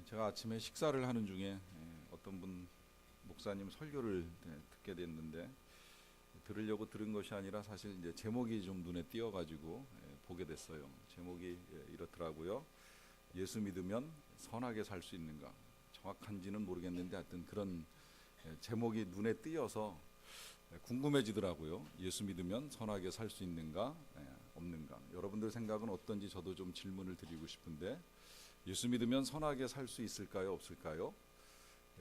제가 아침에 식사를 하는 중에 어떤 분 목사님 설교를 듣게 됐는데, 들으려고 들은 것이 아니라 사실 이제 제목이 좀 눈에 띄어가지고 보게 됐어요. 제목이 이렇더라고요. 예수 믿으면 선하게 살 수 있는가? 정확한지는 모르겠는데 하여튼 그런 제목이 눈에 띄어서 궁금해지더라고요. 예수 믿으면 선하게 살 수 있는가 없는가? 여러분들 생각은 어떤지 저도 좀 질문을 드리고 싶은데, 예수 믿으면 선하게 살 수 있을까요? 없을까요?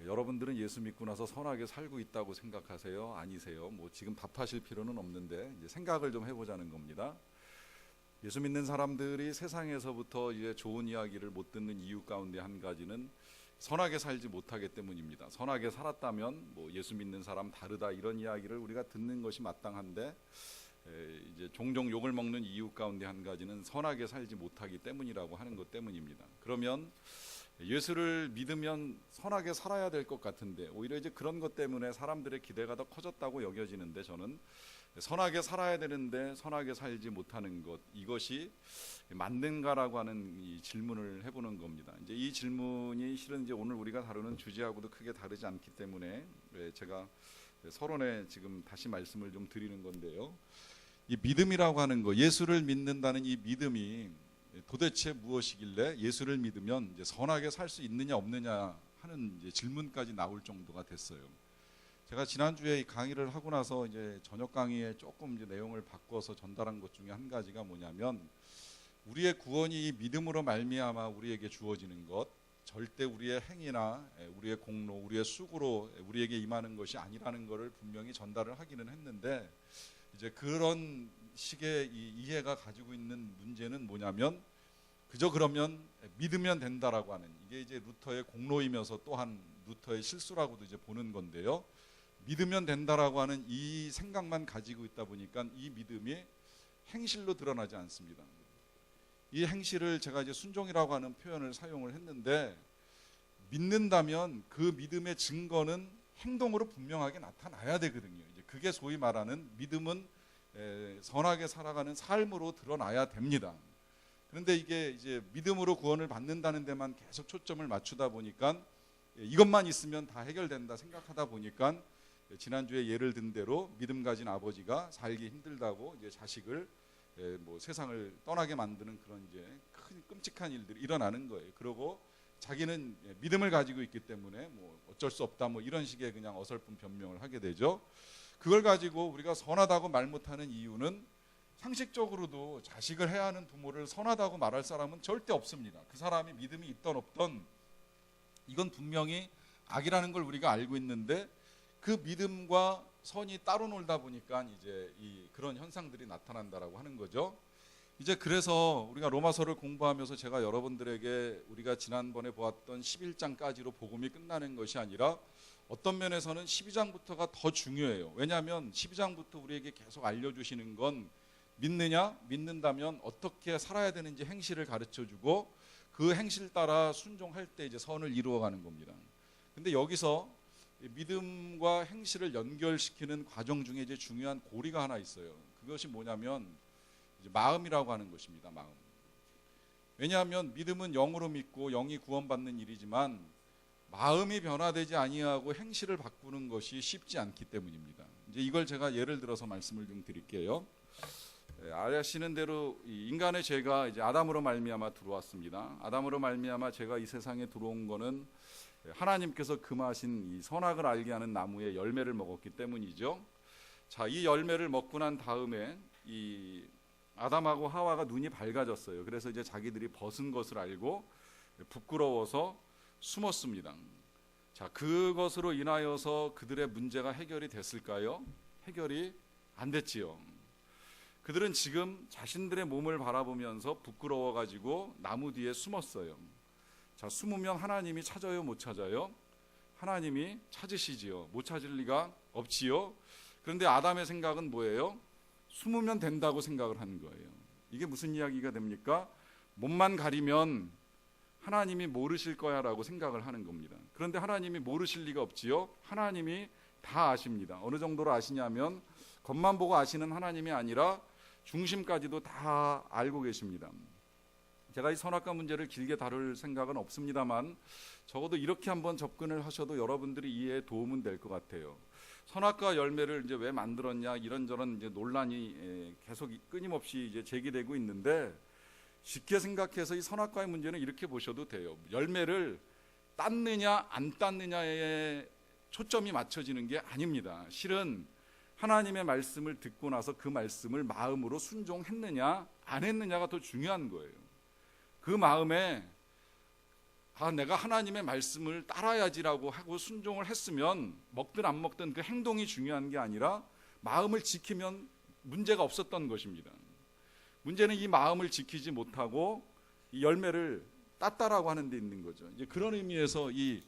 여러분들은 예수 믿고 나서 선하게 살고 있다고 생각하세요? 아니세요? 뭐 지금 답하실 필요는 없는데 이제 생각을 좀 해보자는 겁니다. 예수 믿는 사람들이 세상에서부터 이제 좋은 이야기를 못 듣는 이유 가운데 한 가지는 선하게 살지 못하기 때문입니다. 선하게 살았다면 뭐 예수 믿는 사람 다르다 이런 이야기를 우리가 듣는 것이 마땅한데, 이제 종종 욕을 먹는 이유 가운데 한 가지는 선하게 살지 못하기 때문이라고 하는 것 때문입니다. 그러면 예수를 믿으면 선하게 살아야 될 것 같은데, 오히려 이제 그런 것 때문에 사람들의 기대가 더 커졌다고 여겨지는데, 저는 선하게 살아야 되는데 선하게 살지 못하는 것, 이것이 맞는가라고 하는 이 질문을 해보는 겁니다. 이제 이 질문이 실은 이제 오늘 우리가 다루는 주제하고도 크게 다르지 않기 때문에 제가 서론에 지금 다시 말씀을 좀 드리는 건데요. 이 믿음이라고 하는 거, 예수를 믿는다는 이 믿음이 도대체 무엇이길래 예수를 믿으면 이제 선하게 살 수 있느냐 없느냐 하는 이제 질문까지 나올 정도가 됐어요. 제가 지난주에 강의를 하고 나서 이제 저녁 강의에 조금 이제 내용을 바꿔서 전달한 것 중에 한 가지가 뭐냐면, 우리의 구원이 믿음으로 말미암아 우리에게 주어지는 것, 절대 우리의 행위나 우리의 공로, 우리의 수고로 우리에게 임하는 것이 아니라는 것을 분명히 전달을 하기는 했는데, 이제 그런 식의 이 이해가 가지고 있는 문제는 뭐냐면, 그저 그러면 믿으면 된다라고 하는, 이게 이제 루터의 공로이면서 또한 루터의 실수라고도 이제 보는 건데요. 믿으면 된다라고 하는 이 생각만 가지고 있다 보니까 이 믿음이 행실로 드러나지 않습니다. 이 행실을 제가 이제 순종이라고 하는 표현을 사용을 했는데, 믿는다면 그 믿음의 증거는 행동으로 분명하게 나타나야 되거든요. 이제 그게 소위 말하는 믿음은 선하게 살아가는 삶으로 드러나야 됩니다. 그런데 이게 이제 믿음으로 구원을 받는다는 데만 계속 초점을 맞추다 보니까, 이것만 있으면 다 해결된다 생각하다 보니까, 지난주에 예를 든 대로 믿음 가진 아버지가 살기 힘들다고 이제 자식을 뭐 세상을 떠나게 만드는 그런 이제 큰 끔찍한 일들이 일어나는 거예요. 그러고 자기는 믿음을 가지고 있기 때문에 뭐 어쩔 수 없다 뭐 이런 식의 그냥 어설픈 변명을 하게 되죠. 그걸 가지고 우리가 선하다고 말 못하는 이유는, 상식적으로도 자식을 해야 하는 부모를 선하다고 말할 사람은 절대 없습니다. 그 사람이 믿음이 있던 없던 이건 분명히 악이라는 걸 우리가 알고 있는데, 그 믿음과 선이 따로 놀다 보니까 이제 그런 현상들이 나타난다라고 하는 거죠. 이제 그래서 우리가 로마서를 공부하면서 제가 여러분들에게 우리가 지난번에 보았던 11장까지로 복음이 끝나는 것이 아니라, 어떤 면에서는 12장부터가 더 중요해요. 왜냐하면 12장부터 우리에게 계속 알려주시는 건, 믿느냐, 믿는다면 어떻게 살아야 되는지 행실을 가르쳐주고, 그 행실 따라 순종할 때 이제 선을 이루어가는 겁니다. 근데 여기서 믿음과 행실을 연결시키는 과정 중에 이제 중요한 고리가 하나 있어요. 그것이 뭐냐면 이제 마음이라고 하는 것입니다. 마음. 왜냐하면 믿음은 영으로 믿고 영이 구원받는 일이지만, 마음이 변화되지 아니하고 행실을 바꾸는 것이 쉽지 않기 때문입니다. 이제 이걸 제가 예를 들어서 말씀을 좀 드릴게요. 아시는 대로 인간의 죄가 이제 아담으로 말미암아 들어왔습니다. 아담으로 말미암아 죄가 이 세상에 들어온 거는 하나님께서 금하신 이 선악을 알게 하는 나무의 열매를 먹었기 때문이죠. 자, 이 열매를 먹고 난 다음에 이 아담하고 하와가 눈이 밝아졌어요. 그래서 이제 자기들이 벗은 것을 알고 부끄러워서 숨었습니다. 자, 그것으로 인하여서 그들의 문제가 해결이 됐을까요? 해결이 안 됐지요. 그들은 지금 자신들의 몸을 바라보면서 부끄러워가지고 나무 뒤에 숨었어요. 자, 숨으면 하나님이 찾아요, 못 찾아요? 하나님이 찾으시지요. 못 찾을 리가 없지요. 그런데 아담의 생각은 뭐예요? 숨으면 된다고 생각을 하는 거예요. 이게 무슨 이야기가 됩니까? 몸만 가리면 하나님이 모르실 거야 라고 생각을 하는 겁니다. 그런데 하나님이 모르실 리가 없지요. 하나님이 다 아십니다. 어느 정도로 아시냐면, 겉만 보고 아시는 하나님이 아니라 중심까지도 다 알고 계십니다. 제가 이 선악과 문제를 길게 다룰 생각은 없습니다만 적어도 이렇게 한번 접근을 하셔도 여러분들이 이해에 도움은 될 것 같아요. 선악과 열매를 이제 왜 만들었냐 이런저런 이제 논란이 계속 끊임없이 이제 제기되고 있는데, 쉽게 생각해서 이 선악과의 문제는 이렇게 보셔도 돼요. 열매를 땄느냐 안 땄느냐에 초점이 맞춰지는 게 아닙니다. 실은 하나님의 말씀을 듣고 나서 그 말씀을 마음으로 순종했느냐 안 했느냐가 더 중요한 거예요. 그 마음에 내가 하나님의 말씀을 따라야지라고 하고 순종을 했으면 먹든 안 먹든 그 행동이 중요한 게 아니라 마음을 지키면 문제가 없었던 것입니다. 문제는 이 마음을 지키지 못하고 이 열매를 땄다라고 하는 데 있는 거죠. 이제 그런 의미에서 이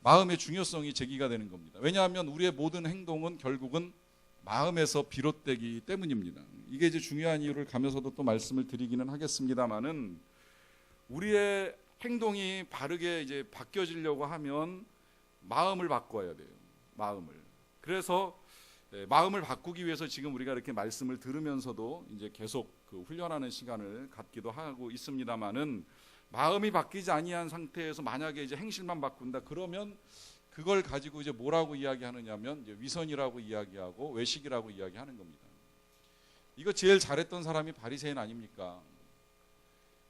마음의 중요성이 제기가 되는 겁니다. 왜냐하면 우리의 모든 행동은 결국은 마음에서 비롯되기 때문입니다. 이게 이제 중요한 이유를 가면서도 또 말씀을 드리기는 하겠습니다만은, 우리의 행동이 바르게 이제 바뀌어지려고 하면 마음을 바꿔야 돼요. 마음을. 그래서 마음을 바꾸기 위해서 지금 우리가 이렇게 말씀을 들으면서도 이제 계속 그 훈련하는 시간을 갖기도 하고 있습니다만은, 마음이 바뀌지 아니한 상태에서 만약에 이제 행실만 바꾼다 그러면 그걸 가지고 이제 뭐라고 이야기하느냐면 이제 위선이라고 이야기하고 외식이라고 이야기하는 겁니다. 이거 제일 잘했던 사람이 바리새인 아닙니까?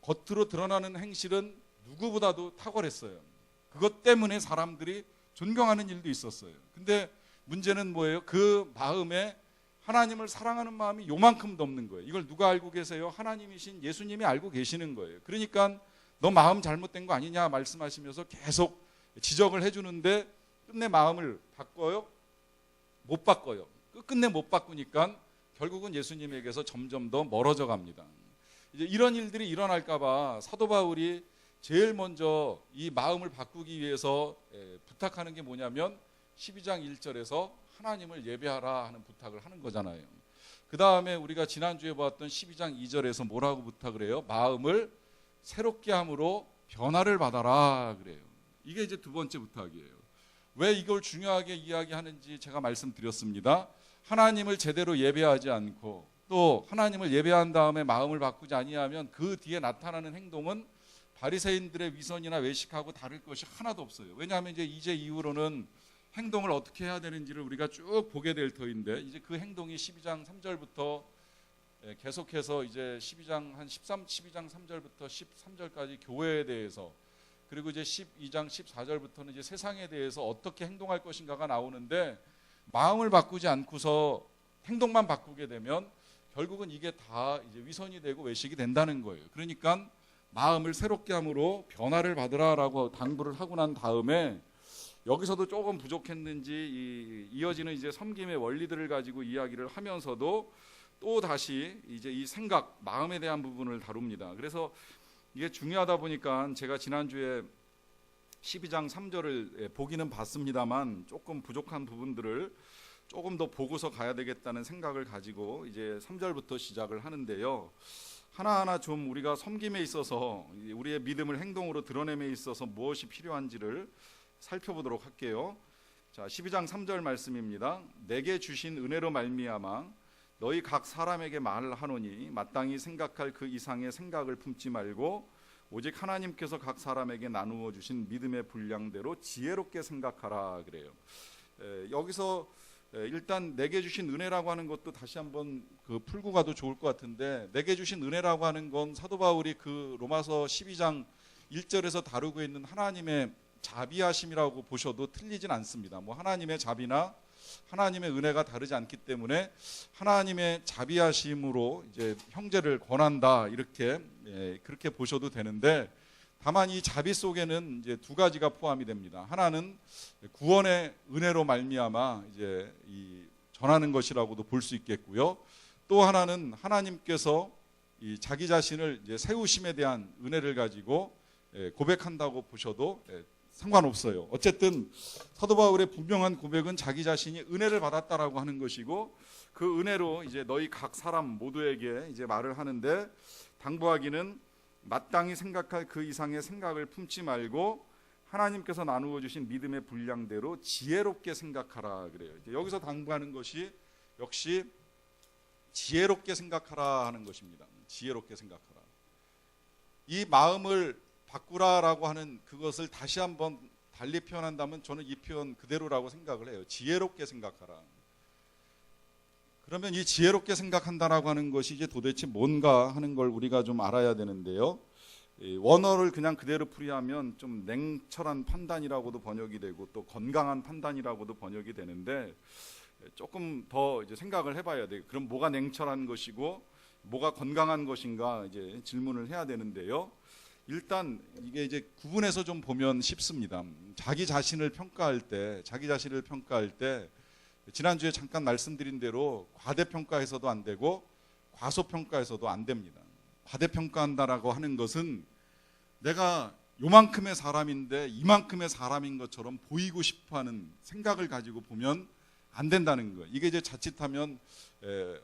겉으로 드러나는 행실은 누구보다도 탁월했어요. 그것 때문에 사람들이 존경하는 일도 있었어요. 근데 문제는 뭐예요? 그 마음에 하나님을 사랑하는 마음이 요만큼도 없는 거예요. 이걸 누가 알고 계세요? 하나님이신 예수님이 알고 계시는 거예요. 그러니까 너 마음 잘못된 거 아니냐 말씀하시면서 계속 지적을 해주는데, 끝내 마음을 바꿔요? 못 바꿔요. 끝내 못 바꾸니까 결국은 예수님에게서 점점 더 멀어져 갑니다. 이제 이런 일들이 일어날까 봐 사도 바울이 제일 먼저 이 마음을 바꾸기 위해서 부탁하는 게 뭐냐면 12장 1절에서 하나님을 예배하라 하는 부탁을 하는 거잖아요. 그 다음에 우리가 지난주에 보았던 12장 2절에서 뭐라고 부탁을 해요? 마음을 새롭게 함으로 변화를 받아라 그래요. 이게 이제 두 번째 부탁이에요. 왜 이걸 중요하게 이야기하는지 제가 말씀드렸습니다. 하나님을 제대로 예배하지 않고 또 하나님을 예배한 다음에 마음을 바꾸지 아니하면 그 뒤에 나타나는 행동은 바리새인들의 위선이나 외식하고 다를 것이 하나도 없어요. 왜냐하면 이제 이후로는 행동을 어떻게 해야 되는지를 우리가 쭉 보게 될 터인데, 이제 그 행동이 12장 3절부터 계속해서 이제 12장 3절부터 13절까지 교회에 대해서, 그리고 이제 12장 14절부터는 이제 세상에 대해서 어떻게 행동할 것인가가 나오는데, 마음을 바꾸지 않고서 행동만 바꾸게 되면 결국은 이게 다 이제 위선이 되고 외식이 된다는 거예요. 그러니까 마음을 새롭게 함으로 변화를 받으라라고 당부를 하고 난 다음에, 여기서도 조금 부족했는지 이어지는 이제 섬김의 원리들을 가지고 이야기를 하면서도 또 다시 이제 이 생각, 마음에 대한 부분을 다룹니다. 그래서 이게 중요하다 보니까 제가 지난주에 12장 3절을 보기는 봤습니다만 조금 부족한 부분들을 조금 더 보고서 가야 되겠다는 생각을 가지고 이제 3절부터 시작을 하는데요. 하나하나 좀 우리가 섬김에 있어서 우리의 믿음을 행동으로 드러냄에 있어서 무엇이 필요한지를 살펴보도록 할게요. 자, 12장 3절 말씀입니다. 내게 주신 은혜로 말미암아 너희 각 사람에게 말하노니 마땅히 생각할 그 이상의 생각을 품지 말고 오직 하나님께서 각 사람에게 나누어 주신 믿음의 분량대로 지혜롭게 생각하라 그래요. 여기서 일단 내게 주신 은혜라고 하는 것도 다시 한번 풀고 가도 좋을 것 같은데, 내게 주신 은혜라고 하는 건 사도 바울이 그 로마서 12장 1절에서 다루고 있는 하나님의 자비하심이라고 보셔도 틀리진 않습니다. 뭐 하나님의 자비나 하나님의 은혜가 다르지 않기 때문에 하나님의 자비하심으로 이제 형제를 권한다 이렇게 그렇게 보셔도 되는데, 다만 이 자비 속에는 이제 두 가지가 포함이 됩니다. 하나는 구원의 은혜로 말미암아 이제 이 전하는 것이라고도 볼 수 있겠고요. 또 하나는 하나님께서 이 자기 자신을 이제 세우심에 대한 은혜를 가지고 고백한다고 보셔도 상관없어요. 어쨌든 사도 바울의 분명한 고백은 자기 자신이 은혜를 받았다라고 하는 것이고, 그 은혜로 이제 너희 각 사람 모두에게 이제 말을 하는데, 당부하기는 마땅히 생각할 그 이상의 생각을 품지 말고 하나님께서 나누어 주신 믿음의 분량대로 지혜롭게 생각하라 그래요. 이제 여기서 당부하는 것이 역시 지혜롭게 생각하라 하는 것입니다. 지혜롭게 생각하라. 이 마음을 바꾸라라고 하는 그것을 다시 한번 달리 표현한다면 저는 이 표현 그대로라고 생각을 해요. 지혜롭게 생각하라. 그러면 이 지혜롭게 생각한다라고 하는 것이 이제 도대체 뭔가 하는 걸 우리가 좀 알아야 되는데요. 원어를 그냥 그대로 풀이하면 좀 냉철한 판단이라고도 번역이 되고 또 건강한 판단이라고도 번역이 되는데, 조금 더 이제 생각을 해봐야 돼요. 그럼 뭐가 냉철한 것이고 뭐가 건강한 것인가 이제 질문을 해야 되는데요. 일단 이게 이제 구분해서 좀 보면 쉽습니다. 자기 자신을 평가할 때 지난주에 잠깐 말씀드린 대로 과대평가해서도 안 되고 과소평가해서도 안 됩니다. 과대평가한다라고 하는 것은 내가 요만큼의 사람인데 이만큼의 사람인 것처럼 보이고 싶어하는 생각을 가지고 보면 안 된다는 거예요. 이게 이제 자칫하면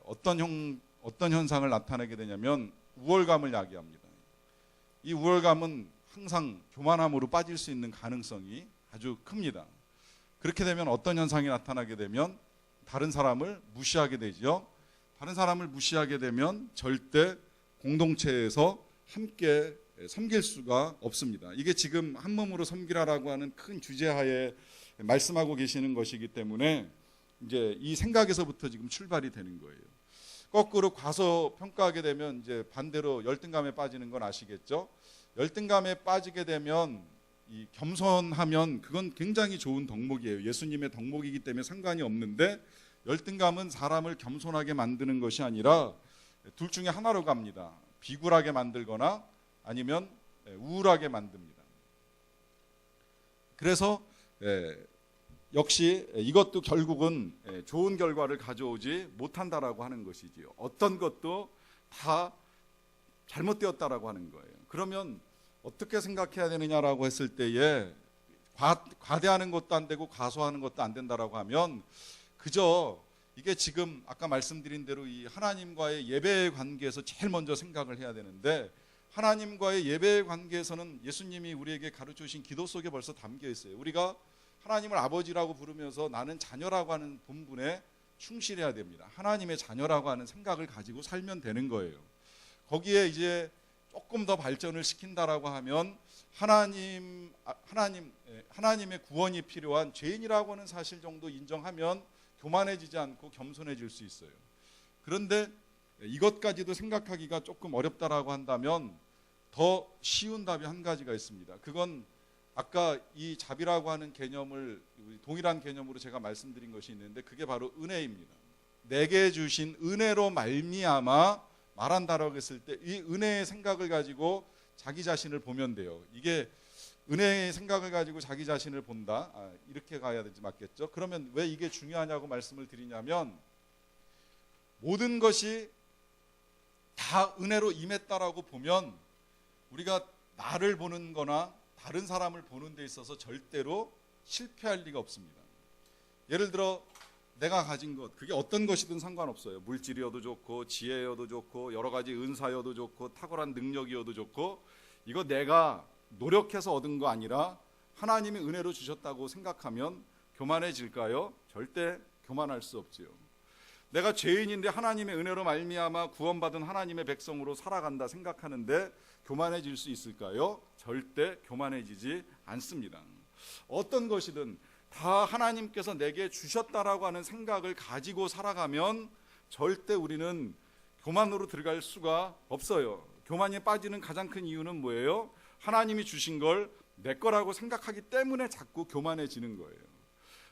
어떤 현상을 나타내게 되냐면 우월감을 야기합니다. 이 우월감은 항상 교만함으로 빠질 수 있는 가능성이 아주 큽니다. 그렇게 되면 어떤 현상이 나타나게 되면 다른 사람을 무시하게 되죠. 다른 사람을 무시하게 되면 절대 공동체에서 함께 섬길 수가 없습니다. 이게 지금 한 몸으로 섬기라라고 하는 큰 주제하에 말씀하고 계시는 것이기 때문에 이제 이 생각에서부터 지금 출발이 되는 거예요. 거꾸로 과소평가하게 되면 이제 반대로 열등감에 빠지는 건 아시겠죠? 열등감에 빠지게 되면 이 겸손하면 그건 굉장히 좋은 덕목이에요. 예수님의 덕목이기 때문에 상관이 없는데, 열등감은 사람을 겸손하게 만드는 것이 아니라 둘 중에 하나로 갑니다. 비굴하게 만들거나 아니면 우울하게 만듭니다. 그래서 역시 이것도 결국은 좋은 결과를 가져오지 못한다라고 하는 것이지요. 어떤 것도 다 잘못되었다라고 하는 거예요. 그러면 어떻게 생각해야 되느냐라고 했을 때에 과대하는 것도 안 되고 과소하는 것도 안 된다라고 하면 그저 이게 지금 아까 말씀드린 대로 이 하나님과의 예배의 관계에서 제일 먼저 생각을 해야 되는데, 하나님과의 예배의 관계에서는 예수님이 우리에게 가르쳐 주신 기도 속에 벌써 담겨 있어요. 우리가 하나님을 아버지라고 부르면서 나는 자녀라고 하는 본분에 충실해야 됩니다. 하나님의 자녀라고 하는 생각을 가지고 살면 되는 거예요. 거기에 이제 조금 더 발전을 시킨다라고 하면 하나님의 구원이 필요한 죄인이라고 하는 사실 정도 인정하면 교만해지지 않고 겸손해질 수 있어요. 그런데 이것까지도 생각하기가 조금 어렵다라고 한다면 더 쉬운 답이 한 가지가 있습니다. 그건 아까 이 자비라고 하는 개념을 동일한 개념으로 제가 말씀드린 것이 있는데, 그게 바로 은혜입니다. 내게 주신 은혜로 말미암아 말한다라고 했을 때 이 은혜의 생각을 가지고 자기 자신을 보면 돼요. 이게 은혜의 생각을 가지고 자기 자신을 본다, 이렇게 가야 되지, 맞겠죠? 그러면 왜 이게 중요하냐고 말씀을 드리냐면, 모든 것이 다 은혜로 임했다라고 보면 우리가 나를 보는 거나 다른 사람을 보는 데 있어서 절대로 실패할 리가 없습니다. 예를 들어 내가 가진 것, 그게 어떤 것이든 상관없어요. 물질이어도 좋고 지혜여도 좋고 여러 가지 은사여도 좋고 탁월한 능력이어도 좋고, 이거 내가 노력해서 얻은 거 아니라 하나님이 은혜로 주셨다고 생각하면 교만해질까요? 절대 교만할 수 없지요. 내가 죄인인데 하나님의 은혜로 말미암아 구원받은 하나님의 백성으로 살아간다 생각하는데 교만해질 수 있을까요? 절대 교만해지지 않습니다. 어떤 것이든 다 하나님께서 내게 주셨다라고 하는 생각을 가지고 살아가면 절대 우리는 교만으로 들어갈 수가 없어요. 교만에 빠지는 가장 큰 이유는 뭐예요? 하나님이 주신 걸 내 거라고 생각하기 때문에 자꾸 교만해지는 거예요.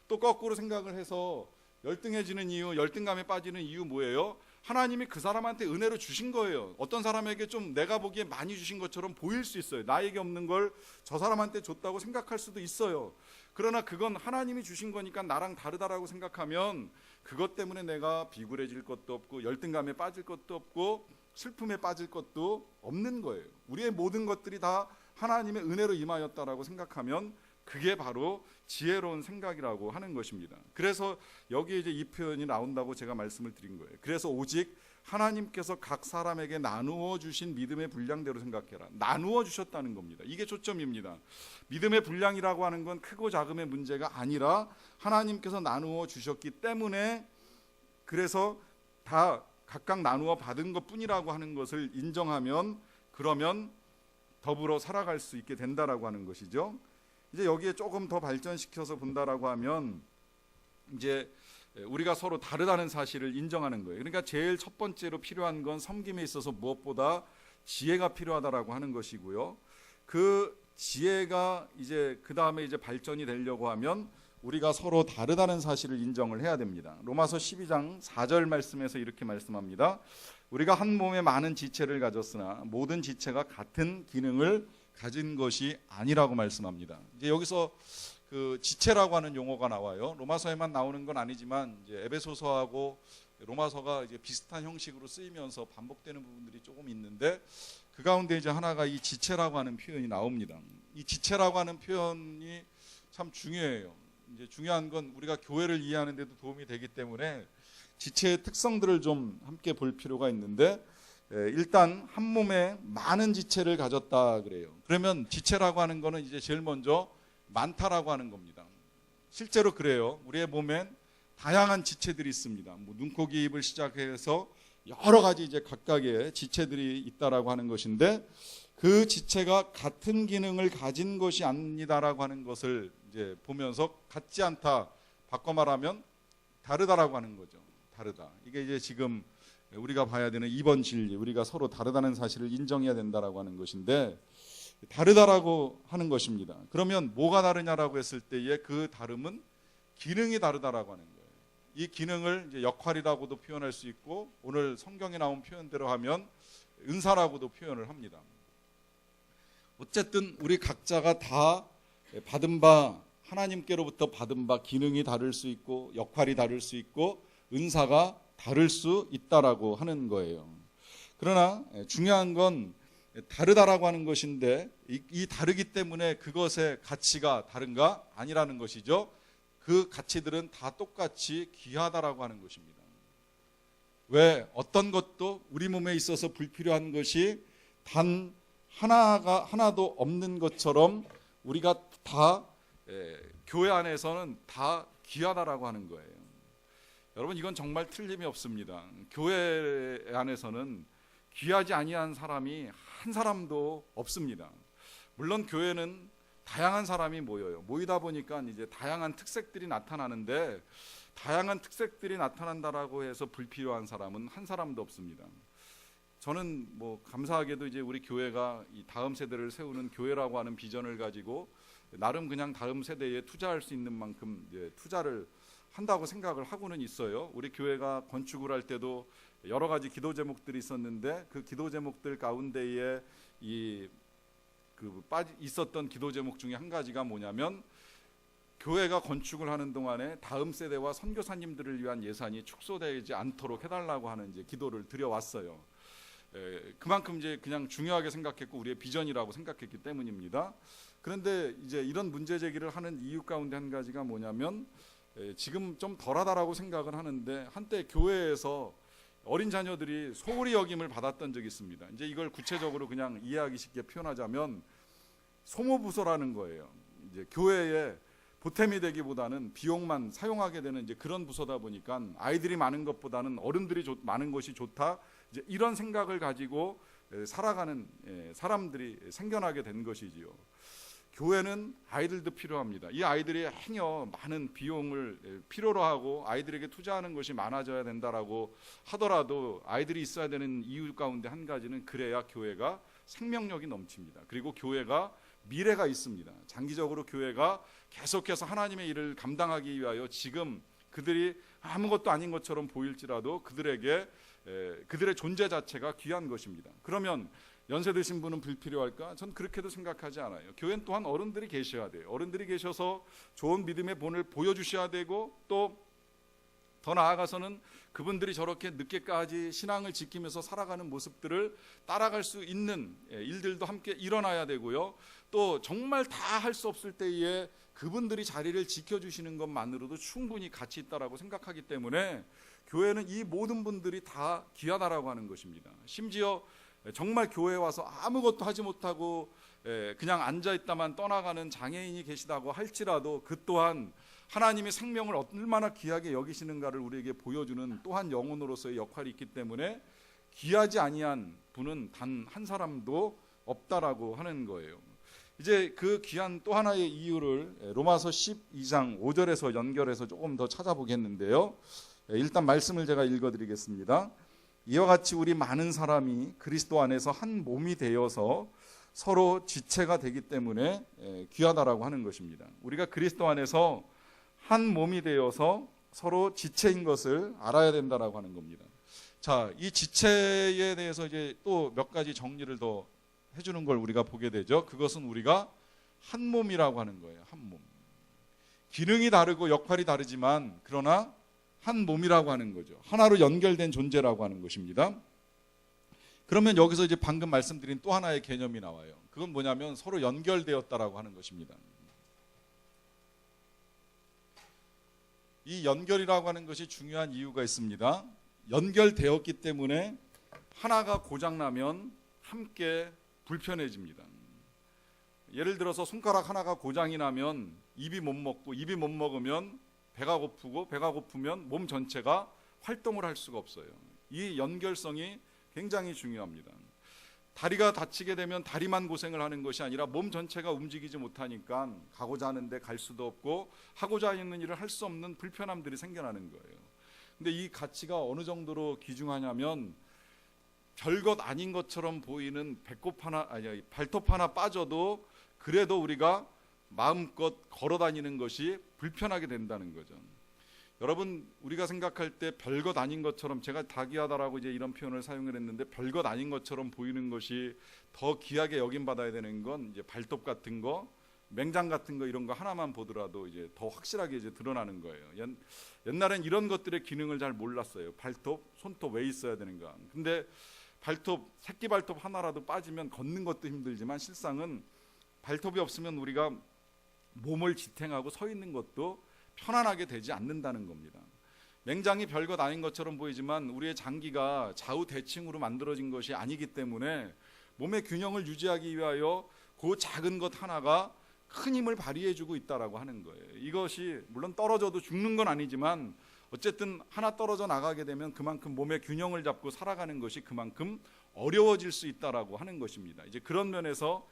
또 거꾸로 생각을 해서 열등해지는 이유, 열등감에 빠지는 이유 뭐예요? 하나님이 그 사람한테 은혜로 주신 거예요. 어떤 사람에게 좀 내가 보기에 많이 주신 것처럼 보일 수 있어요. 나에게 없는 걸 저 사람한테 줬다고 생각할 수도 있어요. 그러나 그건 하나님이 주신 거니까 나랑 다르다라고 생각하면 그것 때문에 내가 비굴해질 것도 없고 열등감에 빠질 것도 없고 슬픔에 빠질 것도 없는 거예요. 우리의 모든 것들이 다 하나님의 은혜로 임하였다라고 생각하면 그게 바로 지혜로운 생각이라고 하는 것입니다. 그래서 여기에 이제 이 표현이 나온다고 제가 말씀을 드린 거예요. 그래서 오직 하나님께서 각 사람에게 나누어 주신 믿음의 분량대로 생각해라. 나누어 주셨다는 겁니다. 이게 초점입니다. 믿음의 분량이라고 하는 건 크고 작음의 문제가 아니라 하나님께서 나누어 주셨기 때문에, 그래서 다 각각 나누어 받은 것뿐이라고 하는 것을 인정하면, 그러면 더불어 살아갈 수 있게 된다라고 하는 것이죠. 이제 여기에 조금 더 발전시켜서 본다라고 하면 이제 우리가 서로 다르다는 사실을 인정하는 거예요. 그러니까 제일 첫 번째로 필요한 건 섬김에 있어서 무엇보다 지혜가 필요하다라고 하는 것이고요. 그 지혜가 이제 그 다음에 이제 발전이 되려고 하면 우리가 서로 다르다는 사실을 인정을 해야 됩니다. 로마서 12장 4절 말씀에서 이렇게 말씀합니다. 우리가 한 몸에 많은 지체를 가졌으나 모든 지체가 같은 기능을 가진 것이 아니라고 말씀합니다. 이제 여기서 그 지체라고 하는 용어가 나와요. 로마서에만 나오는 건 아니지만 이제 에베소서하고 로마서가 이제 비슷한 형식으로 쓰이면서 반복되는 부분들이 조금 있는데 그 가운데 이제 하나가 이 지체라고 하는 표현이 나옵니다. 이 지체라고 하는 표현이 참 중요해요. 이제 중요한 건 우리가 교회를 이해하는 데도 도움이 되기 때문에 지체의 특성들을 좀 함께 볼 필요가 있는데 일단 한 몸에 많은 지체를 가졌다 그래요. 그러면 지체라고 하는 거는 이제 제일 먼저 많다라고 하는 겁니다. 실제로 그래요. 우리의 몸엔 다양한 지체들이 있습니다. 뭐 눈코기 입을 시작해서 여러 가지 이제 각각의 지체들이 있다라고 하는 것인데 그 지체가 같은 기능을 가진 것이 아니다라고 하는 것을 이제 보면서 같지 않다 바꿔 말하면 다르다라고 하는 거죠. 다르다. 이게 이제 지금 우리가 봐야 되는 2번 진리, 우리가 서로 다르다는 사실을 인정해야 된다라고 하는 것인데 다르다라고 하는 것입니다. 그러면 뭐가 다르냐라고 했을 때에 그 다름은 기능이 다르다라고 하는 거예요. 이 기능을 이제 역할이라고도 표현할 수 있고 오늘 성경에 나온 표현대로 하면 은사라고도 표현을 합니다. 어쨌든 우리 각자가 다 받은 바 하나님께로부터 받은 바 기능이 다를 수 있고 역할이 다를 수 있고 은사가 다를 수 있다라고 하는 거예요. 그러나 중요한 건 다르다라고 하는 것인데 이 다르기 때문에 그것의 가치가 다른가? 아니라는 것이죠. 그 가치들은 다 똑같이 귀하다라고 하는 것입니다. 왜? 어떤 것도 우리 몸에 있어서 불필요한 것이 단 하나도 없는 것처럼 우리가 다 교회 안에서는 다 귀하다라고 하는 거예요. 여러분 이건 정말 틀림이 없습니다. 교회 안에서는 귀하지 아니한 사람이 한 사람도 없습니다. 물론 교회는 다양한 사람이 모여요. 모이다 보니까 이제 다양한 특색들이 나타나는데 다양한 특색들이 나타난다라고 해서 불필요한 사람은 한 사람도 없습니다. 저는 뭐 감사하게도 이제 우리 교회가 이 다음 세대를 세우는 교회라고 하는 비전을 가지고 나름 그냥 다음 세대에 투자할 수 있는 만큼 이제 투자를 한다고 생각을 하고는 있어요. 우리 교회가 건축을 할 때도 여러 가지 기도 제목들이 있었는데 그 기도 제목들 가운데에 있었던 기도 제목 중에 한 가지가 뭐냐면 교회가 건축을 하는 동안에 다음 세대와 선교사님들을 위한 예산이 축소되지 않도록 해달라고 하는 이제 기도를 드려왔어요. 그만큼 이제 그냥 중요하게 생각했고 우리의 비전이라고 생각했기 때문입니다. 그런데 이제 이런 문제 제기를 하는 이유 가운데 한 가지가 뭐냐면 지금 좀 덜하다라고 생각을 하는데 한때 교회에서 어린 자녀들이 소홀히 여김을 받았던 적이 있습니다. 이제 이걸 구체적으로 그냥 이해하기 쉽게 표현하자면 소모부서라는 거예요. 이제 교회에 보탬이 되기보다는 비용만 사용하게 되는 이제 그런 부서다 보니까 아이들이 많은 것보다는 어른들이 많은 것이 좋다. 이제 이런 생각을 가지고 살아가는 사람들이 생겨나게 된 것이지요. 교회는 아이들도 필요합니다. 이 아이들이 행여 많은 비용을 필요로 하고 아이들에게 투자하는 것이 많아져야 된다라고 하더라도 아이들이 있어야 되는 이유 가운데 한 가지는 그래야 교회가 생명력이 넘칩니다. 그리고 교회가 미래가 있습니다. 장기적으로 교회가 계속해서 하나님의 일을 감당하기 위하여 지금 그들이 아무것도 아닌 것처럼 보일지라도 그들에게 그들의 존재 자체가 귀한 것입니다. 그러면 연세 드신 분은 불필요할까? 전 그렇게도 생각하지 않아요. 교회는 또한 어른들이 계셔야 돼요. 어른들이 계셔서 좋은 믿음의 본을 보여주셔야 되고 또 더 나아가서는 그분들이 저렇게 늦게까지 신앙을 지키면서 살아가는 모습들을 따라갈 수 있는 일들도 함께 일어나야 되고요. 또 정말 다 할 수 없을 때에 그분들이 자리를 지켜주시는 것만으로도 충분히 가치 있다라고 생각하기 때문에 교회는 이 모든 분들이 다 귀하다라고 하는 것입니다. 심지어 정말 교회에 와서 아무것도 하지 못하고 그냥 앉아있다만 떠나가는 장애인이 계시다고 할지라도 그 또한 하나님의 생명을 얼마나 귀하게 여기시는가를 우리에게 보여주는 또한 영혼으로서의 역할이 있기 때문에 귀하지 아니한 분은 단 한 사람도 없다라고 하는 거예요. 이제 그 귀한 또 하나의 이유를 로마서 12장 5절에서 연결해서 조금 더 찾아보겠는데요. 일단 말씀을 제가 읽어드리겠습니다. 이와 같이 우리 많은 사람이 그리스도 안에서 한 몸이 되어서 서로 지체가 되기 때문에 귀하다라고 하는 것입니다. 우리가 그리스도 안에서 한 몸이 되어서 서로 지체인 것을 알아야 된다라고 하는 겁니다. 자, 이 지체에 대해서 이제 또 몇 가지 정리를 더 해주는 걸 우리가 보게 되죠. 그것은 우리가 한 몸이라고 하는 거예요. 한 몸. 기능이 다르고 역할이 다르지만 그러나 한 몸이라고 하는 거죠. 하나로 연결된 존재라고 하는 것입니다. 그러면 여기서 이제 방금 말씀드린 또 하나의 개념이 나와요. 그건 뭐냐면 서로 연결되었다라고 하는 것입니다. 이 연결이라고 하는 것이 중요한 이유가 있습니다. 연결되었기 때문에 하나가 고장나면 함께 불편해집니다. 예를 들어서 손가락 하나가 고장이 나면 입이 못 먹고, 입이 못 먹으면 배가 고프고, 배가 고프면 몸 전체가 활동을 할 수가 없어요. 이 연결성이 굉장히 중요합니다. 다리가 다치게 되면 다리만 고생을 하는 것이 아니라 몸 전체가 움직이지 못하니까 가고자 하는데 갈 수도 없고 하고자 있는 일을 할 수 없는 불편함들이 생겨나는 거예요. 근데 이 가치가 어느 정도로 귀중하냐면 별것 아닌 것처럼 보이는 발톱 하나 빠져도 그래도 우리가 마음껏 걸어 다니는 것이 불편하게 된다는 거죠. 여러분, 우리가 생각할 때 별것 아닌 것처럼, 제가 다 귀하다라고 이제 이런 표현을 사용을 했는데, 별것 아닌 것처럼 보이는 것이 더 귀하게 여김 받아야 되는 건 이제 발톱 같은 거, 맹장 같은 거, 이런 거 하나만 보더라도 이제 더 확실하게 이제 드러나는 거예요. 옛날엔 이런 것들의 기능을 잘 몰랐어요. 발톱, 손톱 왜 있어야 되는가. 근데 발톱, 새끼 발톱 하나라도 빠지면 걷는 것도 힘들지만 실상은 발톱이 없으면 우리가 몸을 지탱하고 서 있는 것도 편안하게 되지 않는다는 겁니다. 맹장이 별것 아닌 것처럼 보이지만 우리의 장기가 좌우 대칭으로 만들어진 것이 아니기 때문에 몸의 균형을 유지하기 위하여 그 작은 것 하나가 큰 힘을 발휘해주고 있다라고 하는 거예요. 이것이 물론 떨어져도 죽는 건 아니지만 어쨌든 하나 떨어져 나가게 되면 그만큼 몸의 균형을 잡고 살아가는 것이 그만큼 어려워질 수 있다라고 하는 것입니다. 이제 그런 면에서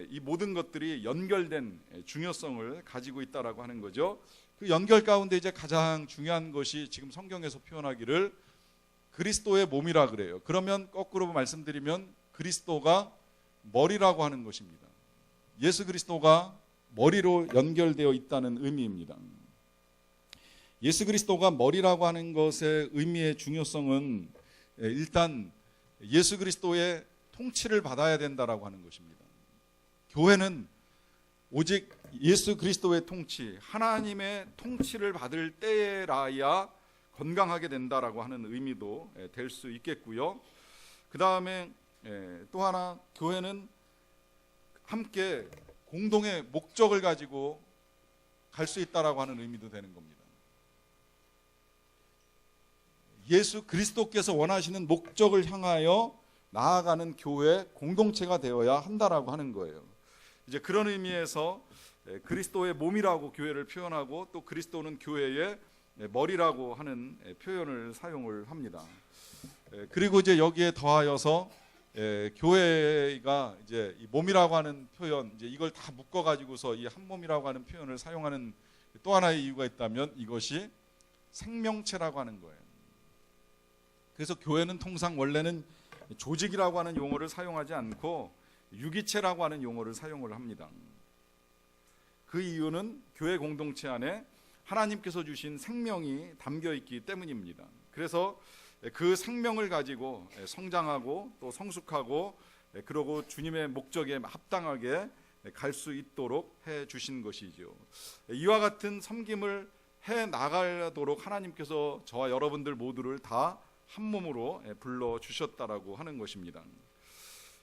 이 모든 것들이 연결된 중요성을 가지고 있다라고 하는 거죠. 그 연결 가운데 이제 가장 중요한 것이 지금 성경에서 표현하기를 그리스도의 몸이라 그래요. 그러면 거꾸로 말씀드리면 그리스도가 머리라고 하는 것입니다. 예수 그리스도가 머리로 연결되어 있다는 의미입니다. 예수 그리스도가 머리라고 하는 것의 의미의 중요성은 일단 예수 그리스도의 통치를 받아야 된다라고 하는 것입니다. 교회는 오직 예수 그리스도의 통치, 하나님의 통치를 받을 때라야 건강하게 된다라고 하는 의미도 될 수 있겠고요. 그 다음에 또 하나, 교회는 함께 공동의 목적을 가지고 갈 수 있다라고 하는 의미도 되는 겁니다. 예수 그리스도께서 원하시는 목적을 향하여 나아가는 교회 공동체가 되어야 한다라고 하는 거예요. 이제 그런 의미에서 그리스도의 몸이라고 교회를 표현하고 또 그리스도는 교회의 머리라고 하는 표현을 사용을 합니다. 그리고 이제 여기에 더하여서 교회가 이제 이 몸이라고 하는 표현, 이제 이걸 다 묶어 가지고서 이 한 몸이라고 하는 표현을 사용하는 또 하나의 이유가 있다면 이것이 생명체라고 하는 거예요. 그래서 교회는 통상 원래는 조직이라고 하는 용어를 사용하지 않고 유기체라고 하는 용어를 사용을 합니다. 그 이유는 교회 공동체 안에 하나님께서 주신 생명이 담겨 있기 때문입니다. 그래서 그 생명을 가지고 성장하고 또 성숙하고 그러고 주님의 목적에 합당하게 갈 수 있도록 해 주신 것이죠. 이와 같은 섬김을 해 나가도록 하나님께서 저와 여러분들 모두를 다 한 몸으로 불러 주셨다라고 하는 것입니다.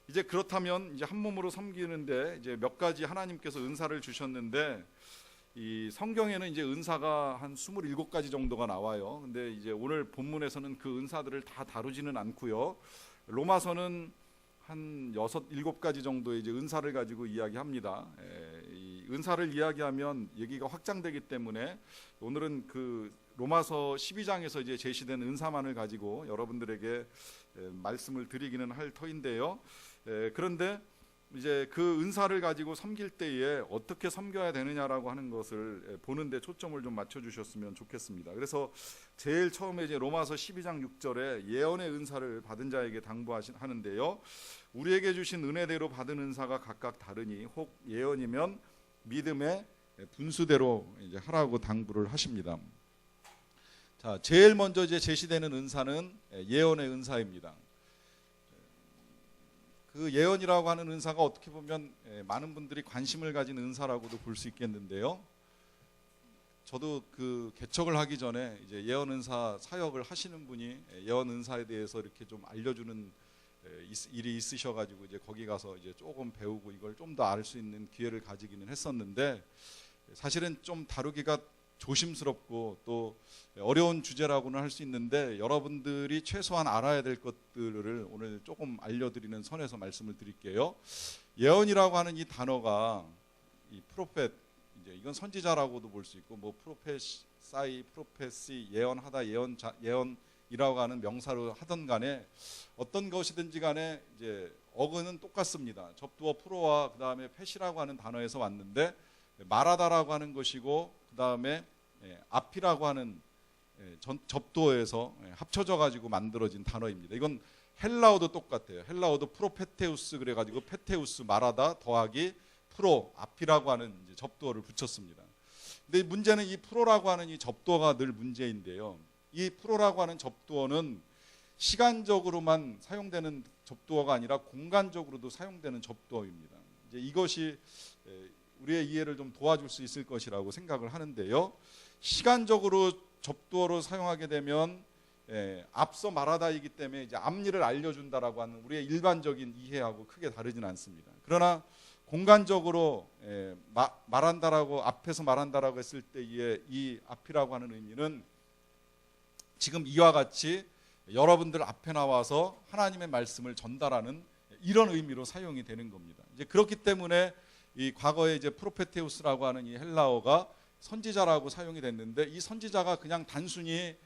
이제 그렇다면 이제 한 몸으로 섬기는데 이제 몇 가지 하나님께서 은사를 주셨는데 이 성경에는 이제 은사가 한 27가지 정도가 나와요. 근데 이제 오늘 본문에서는 그 은사들을 다 다루지는 않고요. 로마서는 한 6, 7가지 정도의 이제 은사를 가지고 이야기합니다. 이 은사를 이야기하면 얘기가 확장되기 때문에 오늘은 그 로마서 12장에서 이제 제시된 은사만을 가지고 여러분들에게 말씀을 드리기는 할 터인데요. 그런데 이제 그 은사를 가지고 섬길 때에 어떻게 섬겨야 되느냐라고 하는 것을 보는데 초점을 좀 맞춰주셨으면 좋겠습니다. 그래서 제일 처음에 이제 로마서 12장 6절에 예언의 은사를 받은 자에게 당부하는데요. 우리에게 주신 은혜대로 받은 은사가 각각 다르니 혹 예언이면 믿음의 분수대로 이제 하라고 당부를 하십니다. 자, 제일 먼저 이제 제시되는 은사는 예언의 은사입니다. 그 예언이라고 하는 은사가 어떻게 보면 많은 분들이 관심을 가진 은사라고도 볼 수 있겠는데요. 저도 그 개척을 하기 전에 이제 예언 은사 사역을 하시는 분이 예언 은사에 대해서 이렇게 좀 알려주는 일이 있으셔가지고 이제 거기 가서 이제 조금 배우고 이걸 좀 더 알 수 있는 기회를 가지기는 했었는데, 사실은 좀 다루기가 조심스럽고 또 어려운 주제라고는 할 수 있는데, 여러분들이 최소한 알아야 될 것들을 오늘 조금 알려드리는 선에서 말씀을 드릴게요. 예언이라고 하는 이 단어가 이 프로펫, 이제 이건 선지자라고도 볼 수 있고, 뭐 프로페사이, 프로페시, 예언하다, 예언이라고 하는 명사로 하던 간에 어떤 것이든지 간에 이제 어근은 똑같습니다. 접두어 프로와 그 다음에 펫이라고 하는 단어에서 왔는데, 말하다라고 하는 것이고 그 다음에 앞이라고 하는 접두어에서 합쳐져 가지고 만들어진 단어입니다. 이건 헬라어도 똑같아요. 헬라어도 프로페테우스 그래가지고 페테우스 말하다 더하기 프로 앞이라고 하는 이제 접두어를 붙였습니다. 근데 문제는 이 프로라고 하는 이 접두어가 늘 문제인데요. 이 프로라고 하는 접두어는 시간적으로만 사용되는 접두어가 아니라 공간적으로도 사용되는 접두어입니다. 이제 이것이 우리의 이해를 좀 도와줄 수 있을 것이라고 생각을 하는데요. 시간적으로 접두어로 사용하게 되면 앞서 말하다이기 때문에 이제 앞일을 알려준다라고 하는 우리의 일반적인 이해하고 크게 다르진 않습니다. 그러나 공간적으로 말한다라고 앞에서 말한다라고 했을 때의 이 앞이라고 하는 의미는 지금 이와 같이 여러분들 앞에 나와서 하나님의 말씀을 전달하는 이런 의미로 사용이 되는 겁니다. 이제 그렇기 때문에 이 과거에 이제 프로페테우스라고 하는 이 헬라어가 선지자라고 사용이 됐는데, 이 선지자가 그냥 단순히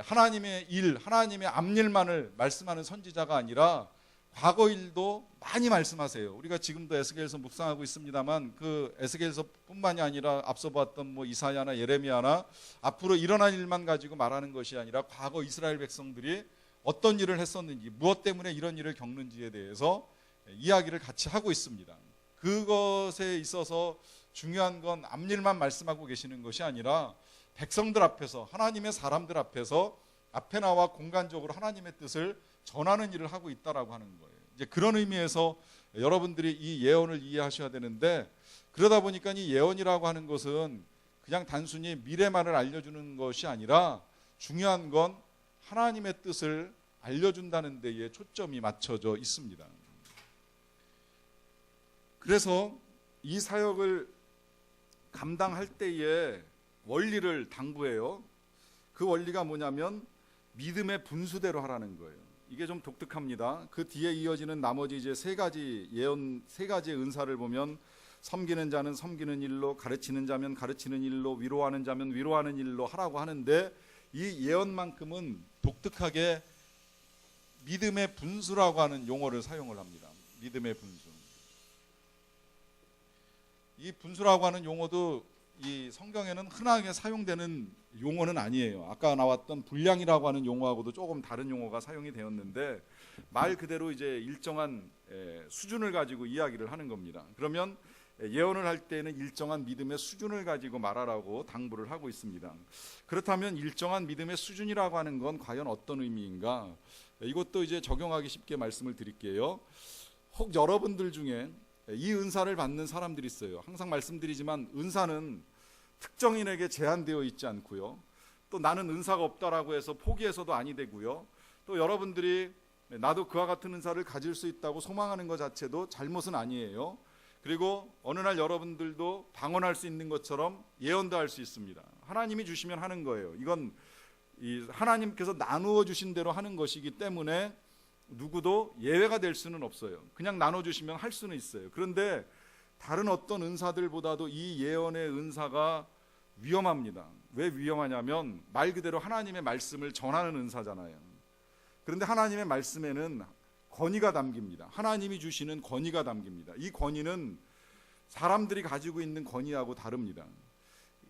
하나님의 일, 하나님의 앞일만을 말씀하는 선지자가 아니라 과거 일도 많이 말씀하세요. 우리가 지금도 에스겔서 묵상하고 있습니다만 그 에스겔서뿐만이 아니라 앞서 봤던 뭐 이사야나 예레미야나 앞으로 일어날 일만 가지고 말하는 것이 아니라 과거 이스라엘 백성들이 어떤 일을 했었는지, 무엇 때문에 이런 일을 겪는지에 대해서 이야기를 같이 하고 있습니다. 그것에 있어서 중요한 건 앞일만 말씀하고 계시는 것이 아니라 백성들 앞에서, 하나님의 사람들 앞에서 앞에 나와 공간적으로 하나님의 뜻을 전하는 일을 하고 있다라고 하는 거예요. 이제 그런 의미에서 여러분들이 이 예언을 이해하셔야 되는데, 그러다 보니까 이 예언이라고 하는 것은 그냥 단순히 미래만을 알려주는 것이 아니라 중요한 건 하나님의 뜻을 알려준다는 데에 초점이 맞춰져 있습니다. 그래서 이 사역을 감당할 때에 원리를 당부해요. 그 원리가 뭐냐면 믿음의 분수대로 하라는 거예요. 이게 좀 독특합니다. 그 뒤에 이어지는 나머지 이제 세 가지 의 은사를 보면 섬기는 자는 섬기는 일로, 가르치는 자면 가르치는 일로, 위로하는 자면 위로하는 일로 하라고 하는데, 이 예언만큼은 독특하게 믿음의 분수라고 하는 용어를 사용을 합니다. 믿음의 분수. 이 분수라고 하는 용어도 이 성경에는 흔하게 사용되는 용어는 아니에요. 아까 나왔던 분량이라고 하는 용어하고도 조금 다른 용어가 사용이 되었는데, 말 그대로 이제 일정한 수준을 가지고 이야기를 하는 겁니다. 그러면 예언을 할 때는 일정한 믿음의 수준을 가지고 말하라고 당부를 하고 있습니다. 그렇다면 일정한 믿음의 수준이라고 하는 건 과연 어떤 의미인가? 이것도 이제 적용하기 쉽게 말씀을 드릴게요. 혹 여러분들 중에 이 은사를 받는 사람들이 있어요. 항상 말씀드리지만 은사는 특정인에게 제한되어 있지 않고요. 또 나는 은사가 없다라고 해서 포기해서도 아니 되고요. 또 여러분들이 나도 그와 같은 은사를 가질 수 있다고 소망하는 것 자체도 잘못은 아니에요. 그리고 어느 날 여러분들도 방언할 수 있는 것처럼 예언도 할 수 있습니다. 하나님이 주시면 하는 거예요. 이건 하나님께서 나누어 주신 대로 하는 것이기 때문에 누구도 예외가 될 수는 없어요. 그냥 나눠주시면 할 수는 있어요. 그런데 다른 어떤 은사들보다도 이 예언의 은사가 위험합니다. 왜 위험하냐면 말 그대로 하나님의 말씀을 전하는 은사잖아요. 그런데 하나님의 말씀에는 권위가 담깁니다. 하나님이 주시는 권위가 담깁니다. 이 권위는 사람들이 가지고 있는 권위하고 다릅니다.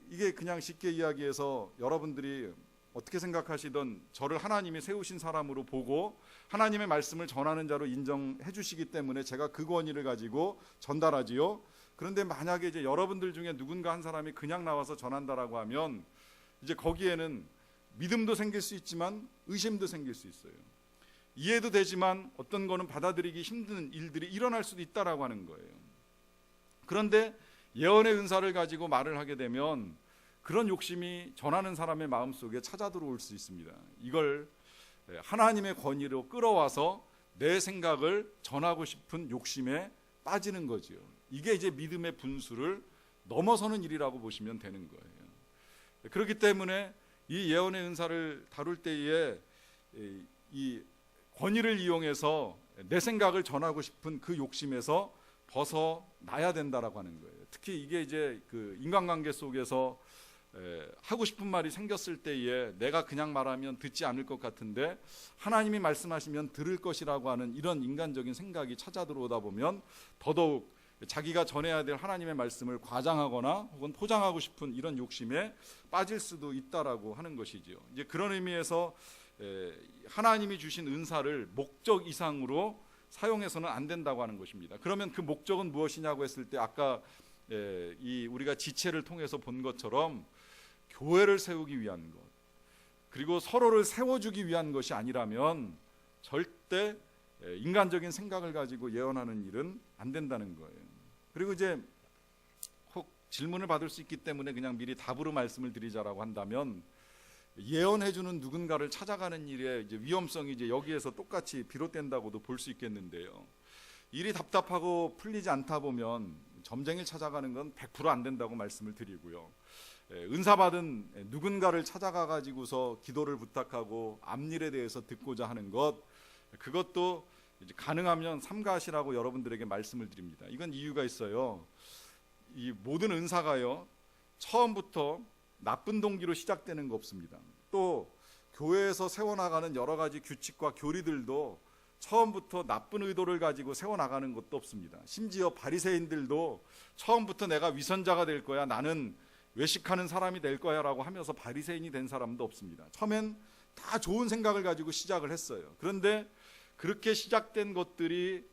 이게 그냥 쉽게 이야기해서 여러분들이 어떻게 생각하시던 저를 하나님이 세우신 사람으로 보고 하나님의 말씀을 전하는 자로 인정해 주시기 때문에 제가 그 권위를 가지고 전달하지요. 그런데 만약에 이제 여러분들 중에 누군가 한 사람이 그냥 나와서 전한다라고 하면 이제 거기에는 믿음도 생길 수 있지만 의심도 생길 수 있어요. 이해도 되지만 어떤 거는 받아들이기 힘든 일들이 일어날 수도 있다라고 하는 거예요. 그런데 예언의 은사를 가지고 말을 하게 되면 그런 욕심이 전하는 사람의 마음속에 찾아 들어올 수 있습니다. 이걸 하나님의 권위로 끌어와서 내 생각을 전하고 싶은 욕심에 빠지는 거지요. 이게 이제 믿음의 분수를 넘어서는 일이라고 보시면 되는 거예요. 그렇기 때문에 이 예언의 은사를 다룰 때에 이 권위를 이용해서 내 생각을 전하고 싶은 그 욕심에서 벗어나야 된다라고 하는 거예요. 특히 이게 이제 그 인간관계 속에서 하고 싶은 말이 생겼을 때에 내가 그냥 말하면 듣지 않을 것 같은데 하나님이 말씀하시면 들을 것이라고 하는 이런 인간적인 생각이 찾아 들어오다 보면 더더욱 자기가 전해야 될 하나님의 말씀을 과장하거나 혹은 포장하고 싶은 이런 욕심에 빠질 수도 있다라고 하는 것이지요. 이제 그런 의미에서 하나님이 주신 은사를 목적 이상으로 사용해서는 안 된다고 하는 것입니다. 그러면 그 목적은 무엇이냐고 했을 때 아까 우리가 지체를 통해서 본 것처럼 교회를 세우기 위한 것, 그리고 서로를 세워주기 위한 것이 아니라면 절대 인간적인 생각을 가지고 예언하는 일은 안 된다는 거예요. 그리고 이제 혹 질문을 받을 수 있기 때문에 그냥 미리 답으로 말씀을 드리자라고 한다면 예언해주는 누군가를 찾아가는 일의 이제 위험성이 이제 여기에서 똑같이 비롯된다고도 볼 수 있겠는데요. 일이 답답하고 풀리지 않다 보면 점쟁이를 찾아가는 건 100% 안 된다고 말씀을 드리고요. 은사 받은 누군가를 찾아가 가지고서 기도를 부탁하고 앞일에 대해서 듣고자 하는 것, 그것도 이제 가능하면 삼가하시라고 여러분들에게 말씀을 드립니다. 이건 이유가 있어요. 이 모든 은사가요, 처음부터 나쁜 동기로 시작되는 거 없습니다. 또 교회에서 세워나가는 여러 가지 규칙과 교리들도 처음부터 나쁜 의도를 가지고 세워나가는 것도 없습니다. 심지어 바리새인들도 처음부터 내가 위선자가 될 거야, 나는 외식하는 사람이 될 거야 라고 하면서 바리새인이 된 사람도 없습니다. 처음엔 다 좋은 생각을 가지고 시작을 했어요. 그런데 그렇게 시작된 것들이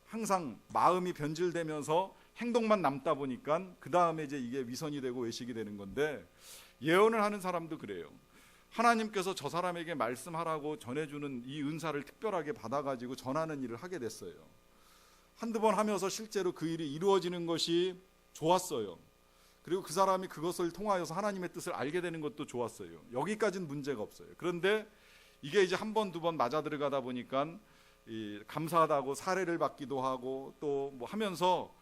항상 마음이 변질되면서 행동만 남다 보니까 그 다음에 이제 이게 위선이 되고 외식이 되는 건데, 예언을 하는 사람도 그래요. 하나님께서 저 사람에게 말씀하라고 전해주는 이 은사를 특별하게 받아가지고 전하는 일을 하게 됐어요. 한두 번 하면서 실제로 그 일이 이루어지는 것이 좋았어요. 그리고 그 사람이 그것을 통하여서 하나님의 뜻을 알게 되는 것도 좋았어요. 여기까지는 문제가 없어요. 그런데 이게 이제 한 번, 두 번 맞아 들어가다 보니까 감사하다고 사례를 받기도 하고 또 뭐 하면서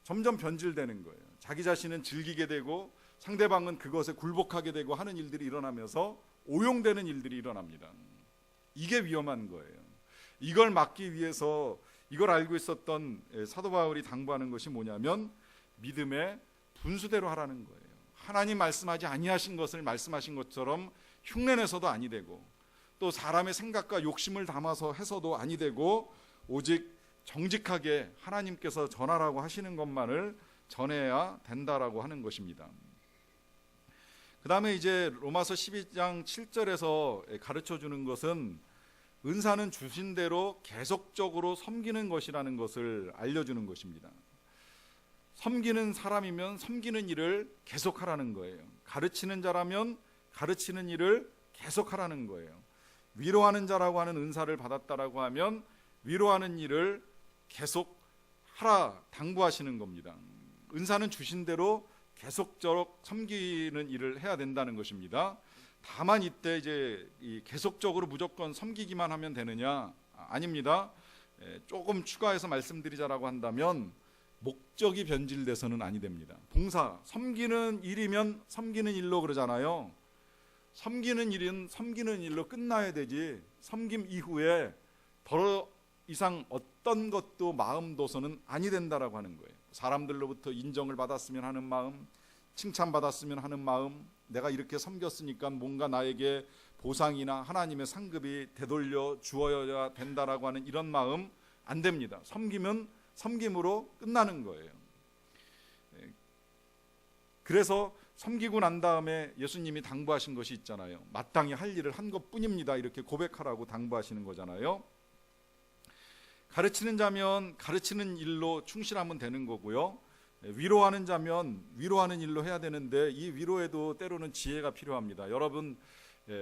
점점 변질되는 거예요. 자기 자신은 즐기게 되고 상대방은 그것에 굴복하게 되고 하는 일들이 일어나면서 오용되는 일들이 일어납니다. 이게 위험한 거예요. 이걸 막기 위해서 이걸 알고 있었던 사도 바울이 당부하는 것이 뭐냐면 믿음의 분수대로 하라는 거예요. 하나님 말씀하지 아니하신 것을 말씀하신 것처럼 흉내내서도 아니 되고, 또 사람의 생각과 욕심을 담아서 해서도 아니 되고, 오직 정직하게 하나님께서 전하라고 하시는 것만을 전해야 된다라고 하는 것입니다. 그 다음에 이제 로마서 12장 7절에서 가르쳐 주는 것은 은사는 주신 대로 계속적으로 섬기는 것이라는 것을 알려주는 것입니다. 섬기는 사람이면 섬기는 일을 계속하라는 거예요. 가르치는 자라면 가르치는 일을 계속하라는 거예요. 위로하는 자라고 하는 은사를 받았다라고 하면 위로하는 일을 계속하라 당부하시는 겁니다. 은사는 주신 대로 계속적으로 섬기는 일을 해야 된다는 것입니다. 다만 이때 이제 계속적으로 무조건 섬기기만 하면 되느냐? 아닙니다. 조금 추가해서 말씀드리자라고 한다면 목적이 변질돼서는 아니 됩니다. 봉사, 섬기는 일이면 섬기는 일로 그러잖아요. 섬기는 일은 섬기는 일로 끝나야 되지, 섬김 이후에 더 이상 어떤 것도 마음 둬서는 아니 된다라고 하는 거예요. 사람들로부터 인정을 받았으면 하는 마음, 칭찬받았으면 하는 마음, 내가 이렇게 섬겼으니까 뭔가 나에게 보상이나 하나님의 상급이 되돌려 주어야 된다라고 하는 이런 마음, 안 됩니다. 섬기면 섬김으로 끝나는 거예요. 그래서 섬기고 난 다음에 예수님이 당부하신 것이 있잖아요. 마땅히 할 일을 한 것뿐입니다. 이렇게 고백하라고 당부하시는 거잖아요. 가르치는 자면 가르치는 일로 충실하면 되는 거고요. 위로하는 자면 위로하는 일로 해야 되는데 이 위로에도 때로는 지혜가 필요합니다. 여러분,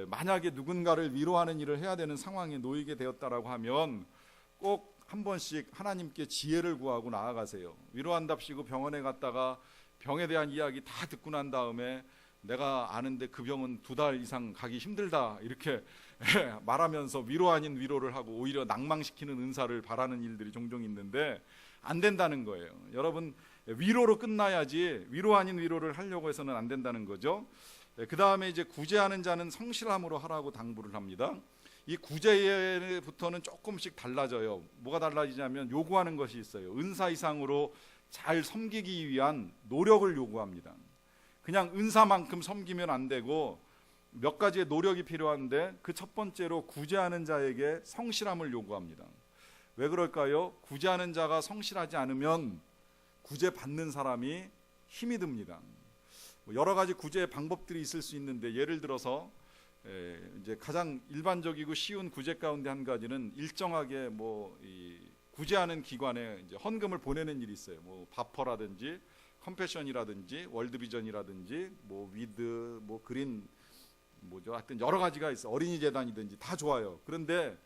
만약에 누군가를 위로하는 일을 해야 되는 상황에 놓이게 되었다라고 하면 꼭 한 번씩 하나님께 지혜를 구하고 나아가세요. 위로한답시고 병원에 갔다가 병에 대한 이야기 다 듣고 난 다음에 내가 아는데 그 병은 2달 이상 가기 힘들다 이렇게 말하면서 위로 아닌 위로를 하고 오히려 낭망시키는 은사를 바라는 일들이 종종 있는데 안 된다는 거예요. 여러분, 위로로 끝나야지 위로 아닌 위로를 하려고 해서는 안 된다는 거죠. 그 다음에 이제 구제하는 자는 성실함으로 하라고 당부를 합니다. 이 구제부터는 조금씩 달라져요. 뭐가 달라지냐면 요구하는 것이 있어요. 은사 이상으로 잘 섬기기 위한 노력을 요구합니다. 그냥 은사만큼 섬기면 안 되고 몇 가지의 노력이 필요한데 그 첫 번째로 구제하는 자에게 성실함을 요구합니다. 왜 그럴까요? 구제하는 자가 성실하지 않으면 구제받는 사람이 힘이 듭니다. 여러 가지 구제 방법들이 있을 수 있는데 예를 들어서 이제 가장 일반적이고 쉬운 구제 가운데 한 가지는 일정하게 이 구제하는 기관에 이제 헌금을 보내는 일이 있어요. 바퍼라든지 컴패션이라든지 월드비전이라든지 위드 그린 하여튼 여러 가지가 있어. 어린이 재단이든지 다 좋아요. 그런데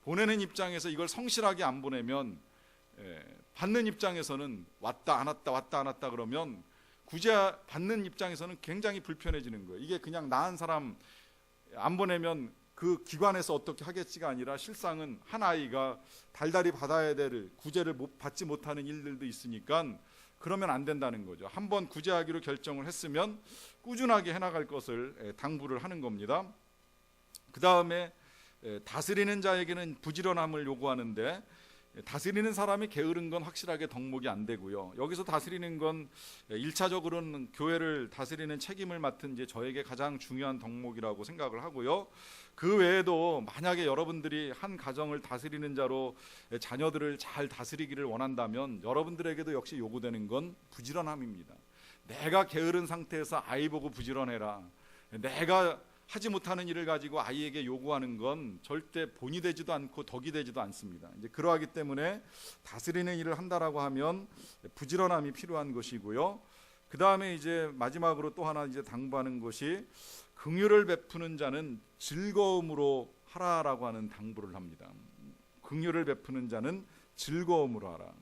보내는 입장에서 이걸 성실하게 안 보내면 받는 입장에서는 왔다 안 왔다 왔다 안 왔다 그러면 구제 받는 입장에서는 굉장히 불편해지는 거예요. 이게 그냥 나은 사람 안 보내면 그 기관에서 어떻게 하겠지가 아니라 실상은 한 아이가 달달이 받아야 될 구제를 받지 못하는 일들도 있으니까 그러면 안 된다는 거죠. 한번 구제하기로 결정을 했으면 꾸준하게 해나갈 것을 당부를 하는 겁니다. 그 다음에 다스리는 자에게는 부지런함을 요구하는데 다스리는 사람이 게으른 건 확실하게 덕목이 안 되고요. 여기서 다스리는 건 1차적으로는 교회를 다스리는 책임을 맡은 이제 저에게 가장 중요한 덕목이라고 생각을 하고요. 그 외에도 만약에 여러분들이 한 가정을 다스리는 자로 자녀들을 잘 다스리기를 원한다면 여러분들에게도 역시 요구되는 건 부지런함입니다. 내가 게으른 상태에서 아이 보고 부지런해라. 내가 하지 못하는 일을 가지고 아이에게 요구하는 건 절대 본이 되지도 않고 덕이 되지도 않습니다. 이제 그러하기 때문에 다스리는 일을 한다라고 하면 부지런함이 필요한 것이고요. 그 다음에 이제 마지막으로 또 하나 이제 당부하는 것이 긍휼을 베푸는 자는 즐거움으로 하라라고 하는 당부를 합니다. 긍휼을 베푸는 자는 즐거움으로 하라.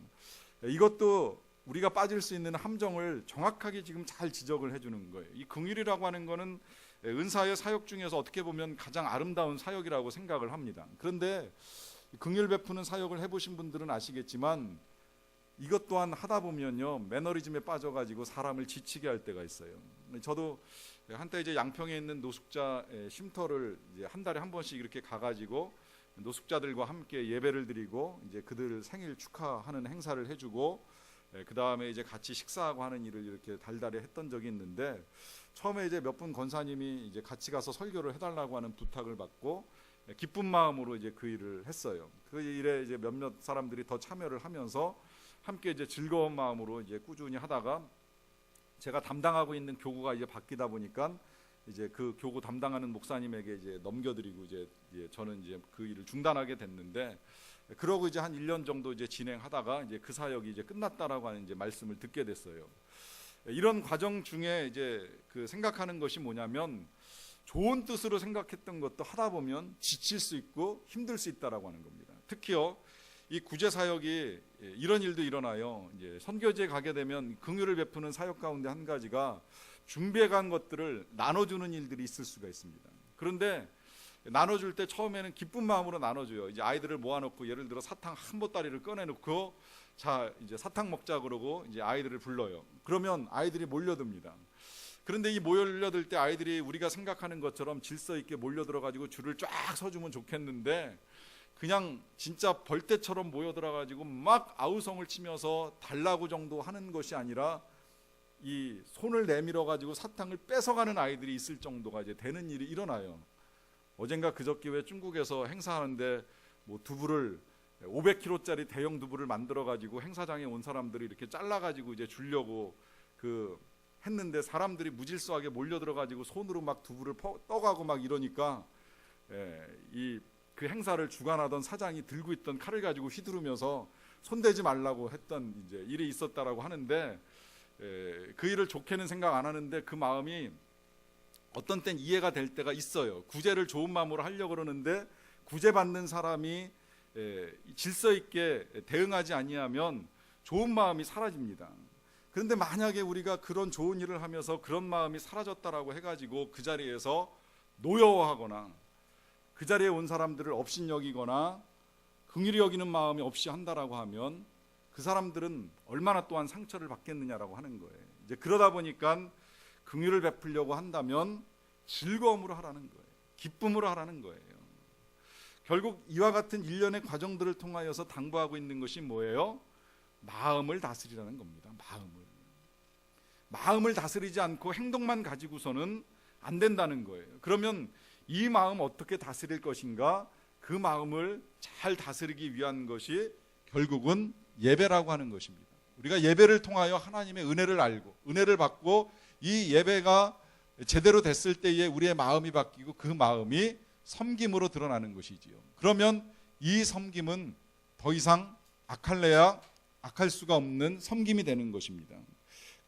이것도 우리가 빠질 수 있는 함정을 정확하게 지금 잘 지적을 해주는 거예요. 이 긍휼이라고 하는 거는 은사의 사역 중에서 어떻게 보면 가장 아름다운 사역이라고 생각을 합니다. 그런데 긍휼 베푸는 사역을 해보신 분들은 아시겠지만 이것 또한 하다 보면요 매너리즘에 빠져가지고 사람을 지치게 할 때가 있어요. 저도 한때 이제 양평에 있는 노숙자 쉼터를 이제 한 달에 한 번씩 이렇게 가가지고 노숙자들과 함께 예배를 드리고 이제 그들 생일 축하하는 행사를 해주고 그 다음에 이제 같이 식사하고 하는 일을 이렇게 달달이 했던 적이 있는데 처음에 이제 몇 분 권사님이 이제 같이 가서 설교를 해달라고 하는 부탁을 받고 기쁜 마음으로 이제 그 일을 했어요. 그 일에 이제 몇몇 사람들이 더 참여를 하면서 함께 이제 즐거운 마음으로 이제 꾸준히 하다가 제가 담당하고 있는 교구가 이제 바뀌다 보니까 이제 그 교구 담당하는 목사님에게 이제 넘겨드리고 이제 저는 이제 그 일을 중단하게 됐는데 그러고 이제 한 1년 정도 이제 진행하다가 이제 그 사역이 이제 끝났다라고 하는 이제 말씀을 듣게 됐어요. 이런 과정 중에 이제 그 생각하는 것이 뭐냐면 좋은 뜻으로 생각했던 것도 하다 보면 지칠 수 있고 힘들 수 있다라고 하는 겁니다. 특히요 이 구제 사역이 이런 일도 일어나요. 이제 선교지에 가게 되면 긍휼을 베푸는 사역 가운데 한 가지가 준비해 간 것들을 나눠주는 일들이 있을 수가 있습니다. 그런데 나눠줄 때 처음에는 기쁜 마음으로 나눠줘요. 이제 아이들을 모아놓고 예를 들어 사탕 한 보따리를 꺼내놓고 자 이제 사탕 먹자 그러고 이제 아이들을 불러요. 그러면 아이들이 몰려듭니다. 그런데 이 몰려들 때 아이들이 우리가 생각하는 것처럼 질서 있게 몰려들어 가지고 줄을 쫙 서주면 좋겠는데 그냥 진짜 벌떼처럼 모여들어 가지고 막 아우성을 치면서 달라고 정도 하는 것이 아니라 이 손을 내밀어 가지고 사탕을 뺏어가는 아이들이 있을 정도가 이제 되는 일이 일어나요. 어젠가 그저께 왜 중국에서 행사하는데 두부를 500kg짜리 대형 두부를 만들어 가지고 행사장에 온 사람들이 이렇게 잘라 가지고 이제 주려고 했는데 사람들이 무질서하게 몰려들어 가지고 손으로 막 두부를 떠가고 막 이러니까 그 행사를 주관하던 사장이 들고 있던 칼을 가지고 휘두르면서 손대지 말라고 했던 이제 일이 있었다라고 하는데, 그 일을 좋게는 생각 안 하는데 그 마음이 어떤 땐 이해가 될 때가 있어요. 구제를 좋은 마음으로 하려고 그러는데 구제받는 사람이 질서 있게 대응하지 아니하면 좋은 마음이 사라집니다. 그런데 만약에 우리가 그런 좋은 일을 하면서 그런 마음이 사라졌다라고 해가지고 그 자리에서 노여워하거나 그 자리에 온 사람들을 업신여기거나 긍휼히 여기는 마음이 없이 한다라고 하면 그 사람들은 얼마나 또한 상처를 받겠느냐라고 하는 거예요. 이제 그러다 보니까 긍휼을 베풀려고 한다면 즐거움으로 하라는 거예요. 기쁨으로 하라는 거예요. 결국 이와 같은 일련의 과정들을 통하여서 당부하고 있는 것이 뭐예요? 마음을 다스리라는 겁니다. 마음을 다스리지 않고 행동만 가지고서는 안 된다는 거예요. 그러면 이 마음 어떻게 다스릴 것인가? 그 마음을 잘 다스리기 위한 것이 결국은 예배라고 하는 것입니다. 우리가 예배를 통하여 하나님의 은혜를 알고 은혜를 받고 이 예배가 제대로 됐을 때에 우리의 마음이 바뀌고 그 마음이 섬김으로 드러나는 것이지요. 그러면 이 섬김은 더 이상 악할 수가 없는 섬김이 되는 것입니다.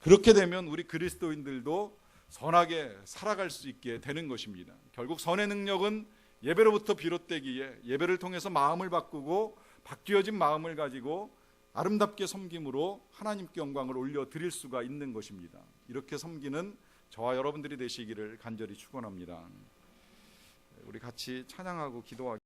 그렇게 되면 우리 그리스도인들도 선하게 살아갈 수 있게 되는 것입니다. 결국 선의 능력은 예배로부터 비롯되기에 예배를 통해서 마음을 바꾸고 바뀌어진 마음을 가지고 아름답게 섬김으로 하나님께 영광을 올려드릴 수가 있는 것입니다. 이렇게 섬기는 저와 여러분들이 되시기를 간절히 축원합니다. 우리 같이 찬양하고 기도하겠습니다.